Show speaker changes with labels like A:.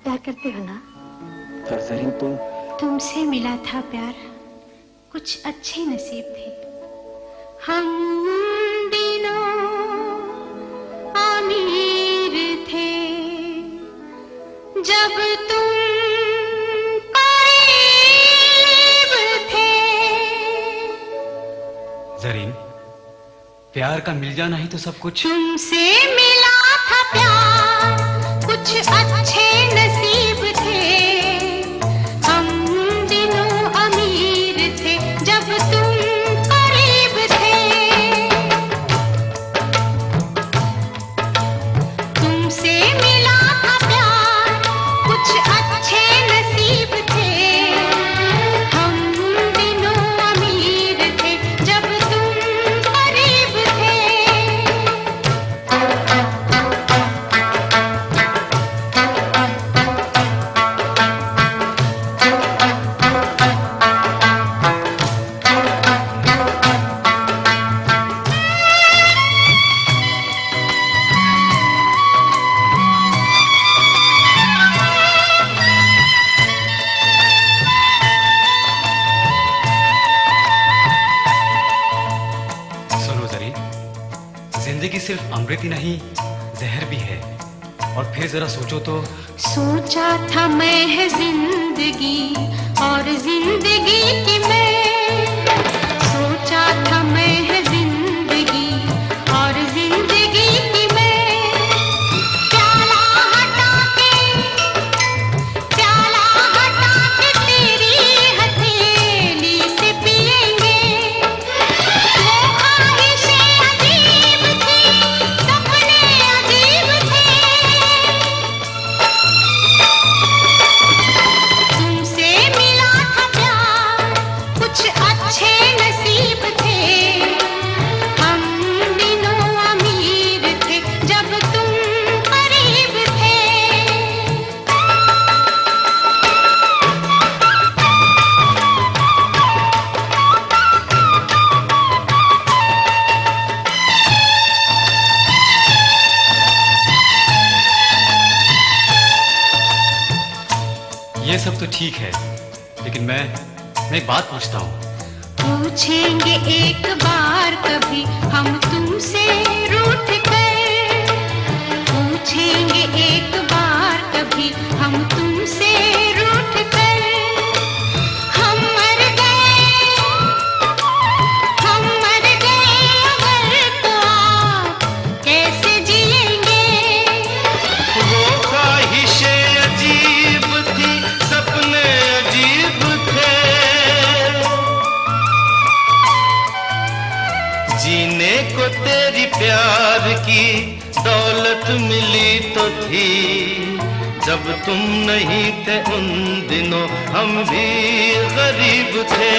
A: प्यार करते हो ना?
B: पर ज़रीन
A: तुमसे मिला था प्यार, कुछ अच्छे नसीब थे हम दिनों, अमीर थे जब तुम करीब थे।
C: ज़रीन, प्यार का मिल जाना ही तो सब कुछ।
A: तुमसे मिला था प्यार, कुछ अच्छे नसीब थे हम दिनों, अमीर थे जब तुम करीब थे। तुमसे मिला था प्यार, कुछ अच्छे नसीब थे हम दिनों, अमीर थे जब तुम करीब थे।
C: सुनो ज़रीन, जिंदगी सिर्फ अमृत ही नहीं, जहर भी है। और फिर जरा सोचो तो।
A: सोचा था मैं है जिंदगी और जिंदगी की मैं, सोचा था मैं है जिंदगी और जिंदगी की मैं। प्याला हटा के तेरी हथेली से पिएंगे। वो ख्वाहिशें अजीब थी, सपने अजीब थे। तुमसे मिला था प्यार, कुछ अच्छे नसीब थे हम दिनों, अमीर थे जब तुम करीब थे।
C: ये सब तो ठीक है, लेकिन मैं एक बात पूछता हूँ।
A: पूछेंगे एक बार कभी हम तुमसे रूठ कर, पूछेंगे एक बार कभी हम तुमसे रूठ कर। हम मर गए अगर तो आप कैसे जिएंगे।
D: वो ख्वाहिशें अजीब थी, सपने अजीब थे। जीने को तेरी प्यार की दौलत मिली तो थी, जब तुम नहीं थे उन दिनों हम भी गरीब थे।